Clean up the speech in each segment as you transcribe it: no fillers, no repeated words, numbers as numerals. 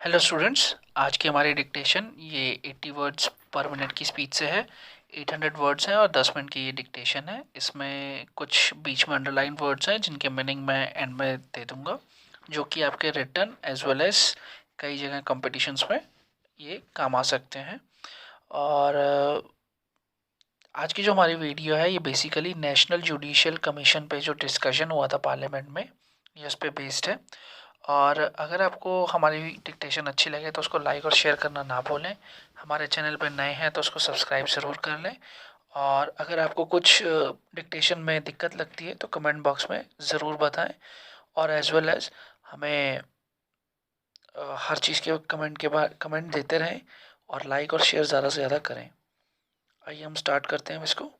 Hello students, आज की हमारी डिक्टेशन ये 80 वर्ड्स पर मिनट की स्पीड से है। 800 वर्ड्स हैं और 10 मिनट की ये डिक्टेशन है। इसमें कुछ बीच में अंडरलाइन वर्ड्स हैं जिनके मीनिंग मैं एंड में दे दूंगा, जो कि आपके रिटन एज वेल एज कई जगह कॉम्पिटिशन्स में ये काम आ सकते हैं। और आज की जो हमारी वीडियो है ये बेसिकली नेशनल जुडिशियल कमीशन पे जो डिस्कशन हुआ था पार्लियामेंट में, ये उस पर बेस्ड है। और अगर आपको हमारी डिक्टेशन अच्छी लगे तो उसको लाइक और शेयर करना ना भूलें। हमारे चैनल पर नए हैं तो उसको सब्सक्राइब ज़रूर कर लें। और अगर आपको कुछ डिक्टेशन में दिक्कत लगती है तो कमेंट बॉक्स में ज़रूर बताएं। और एज वेल एज हमें हर चीज़ के कमेंट के बाद कमेंट देते रहें और लाइक और शेयर ज़्यादा से ज़्यादा करें। आइए हम स्टार्ट करते हैं इसको।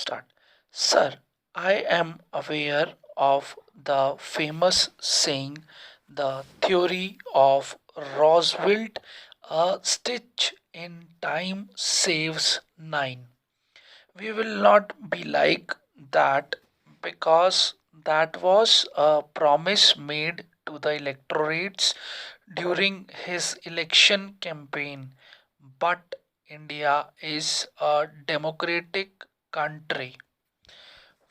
Start. Sir, I am aware of the famous saying, the theory of Roosevelt, a stitch in time saves nine. We will not be like that because that was a promise made to the electorates during his election campaign. But India is a democratic country.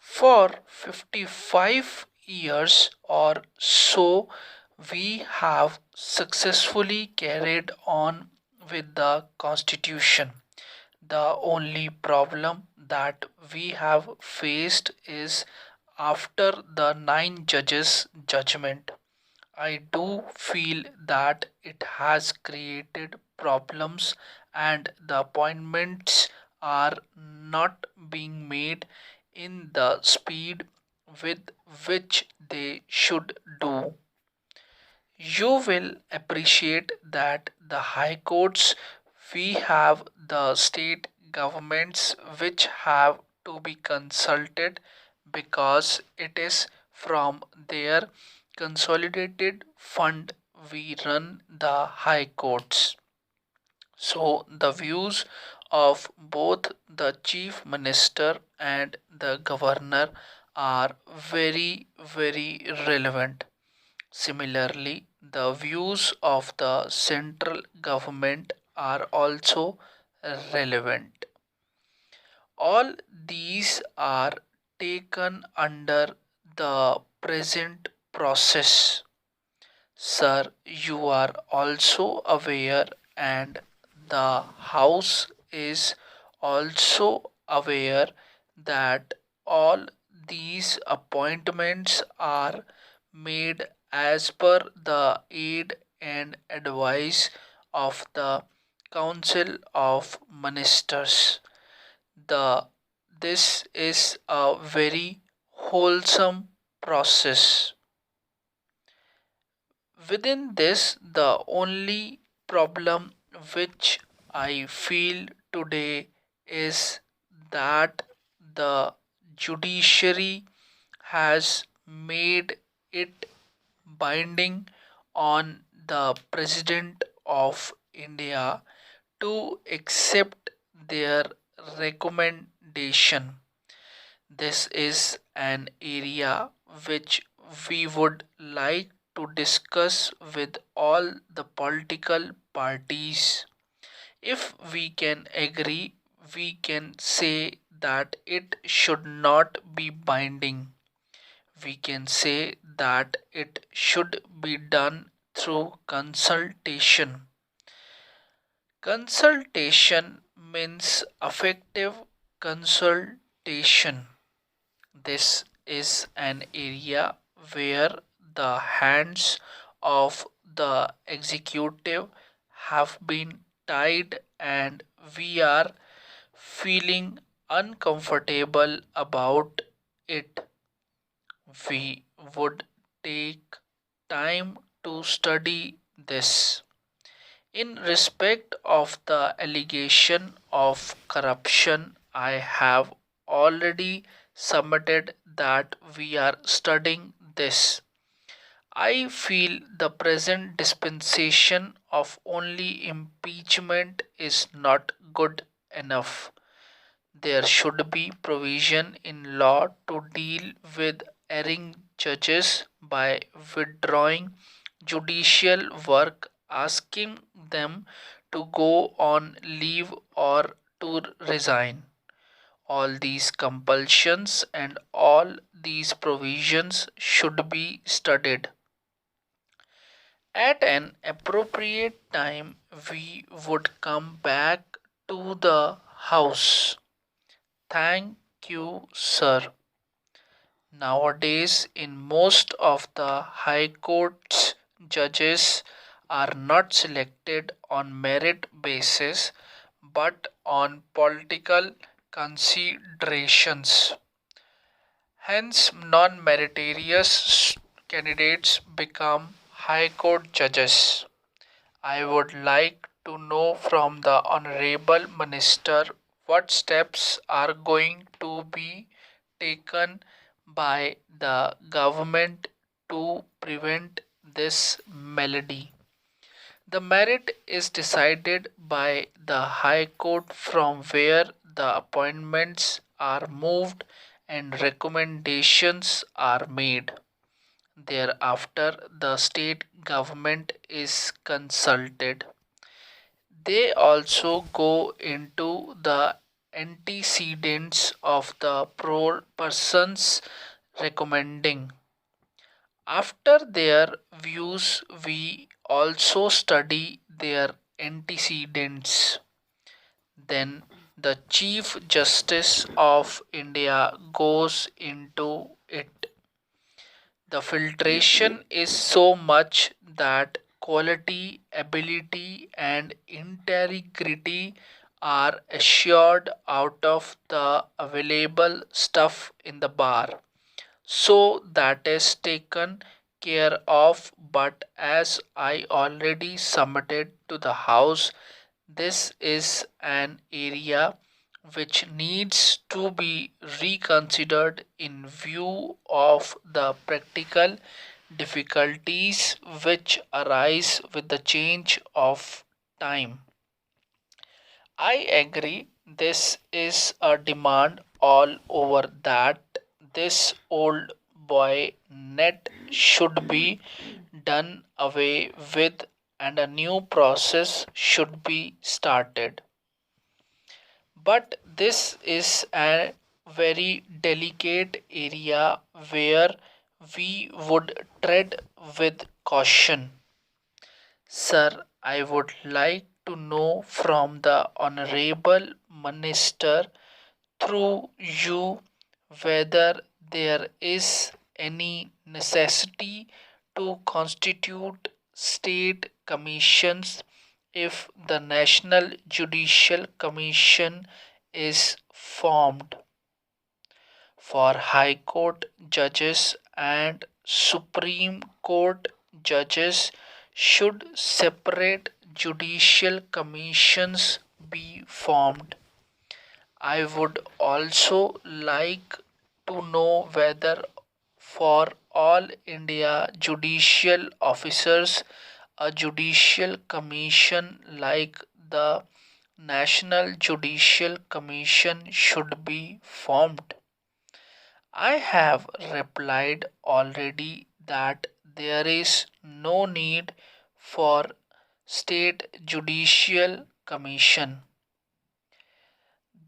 For 55 years or so, we have successfully carried on with the Constitution. The only problem that we have faced is after the nine judges' judgment. I do feel that it has created problems and the appointments are not being made in the speed with which they should do. You will appreciate that the high courts we have the state governments which have to be consulted because it is from their consolidated fund we run the high courts. So the views of both the chief minister and the governor are very relevant. Similarly, the views of the central government are also relevant. All these are taken under the present process. Sir, you are also aware, and the House is also aware, that all these appointments are made as per the aid and advice of the Council of Ministers. The this is a very wholesome process. Within this, the only problem which I feel today is that the judiciary has made it binding on the President of India to accept their recommendation. This is an area which we would like to discuss with all the political parties. If we can agree, we can say that it should not be binding. We can say that it should be done through consultation. Consultation means effective consultation. This is an area where the hands of the executive have been tied and we are feeling uncomfortable about it. We would take time to study this. In respect of the allegation of corruption, I have already submitted that we are studying this. I feel the present dispensation of only impeachment is not good enough. There should be provision in law to deal with erring judges by withdrawing judicial work, asking them to go on leave or to resign. All these compulsions and all these provisions should be studied. At an appropriate time, we would come back to the house. Thank you, sir. Nowadays, in most of the high courts, judges are not selected on merit basis but on political considerations. Hence, non meritorious candidates become high court judges. I would like to know from the Honorable Minister what steps are going to be taken by the government to prevent this malady. The merit is decided by the High Court from where the appointments are moved and recommendations are made. Thereafter, the state government is consulted. They also go into the antecedents of the persons recommending. After their views, we also study their antecedents. Then the Chief Justice of India goes into it. The filtration is so much that quality, ability, and integrity are assured out of the available stuff in the bar. So that is taken care of. But as I already submitted to the House, this is an area which needs to be reconsidered in view of the practical difficulties which arise with the change of time. I agree this is a demand all over that this old boy net should be done away with and a new process should be started. But this is a very delicate area where we would tread with caution. Sir, I would like to know from the Honorable Minister through you whether there is any necessity to constitute state commissions if the National Judicial Commission is formed for High Court judges and Supreme Court judges. Should separate judicial commissions be formed? I would also like to know whether for all India judicial officers a judicial commission like the National Judicial Commission should be formed. I have replied already that there is no need for state judicial commission.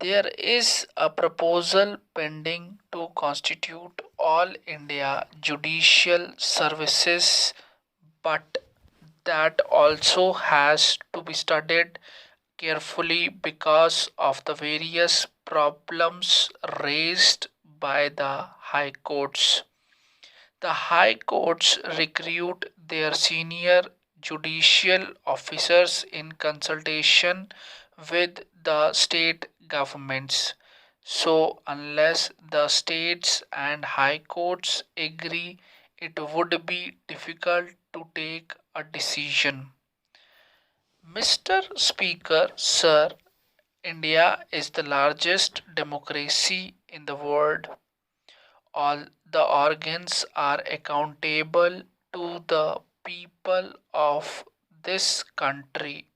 There is a proposal pending to constitute all India judicial services, but that also has to be studied carefully because of the various problems raised by the high courts. The high courts recruit their senior judicial officers in consultation with the state governments. So, unless the states and high courts agree, it would be difficult to take a decision. Mr. Speaker, Sir, India is the largest democracy in the world. All the organs are accountable to the people of this country,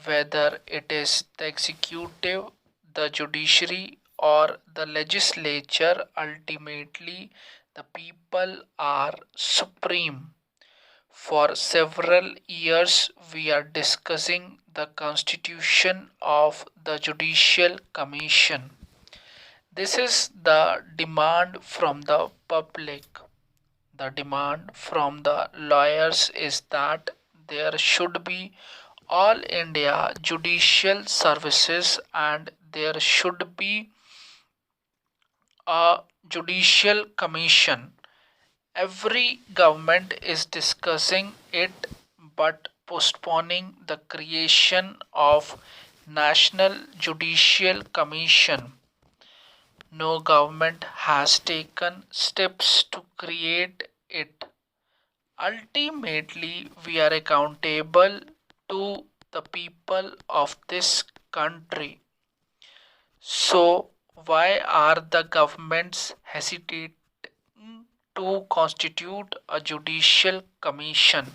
whether it is the executive, the judiciary, or the legislature. Ultimately, the people are supreme. For several years, we are discussing the constitution of the Judicial Commission. This is the demand from the public. The demand from the lawyers is that there should be all India judicial services and there should be a judicial commission. Every government is discussing it but postponing the creation of National Judicial Commission. No government has taken steps to create it. Ultimately, we are accountable to the people of this country. So, why are the governments hesitating to constitute a judicial commission?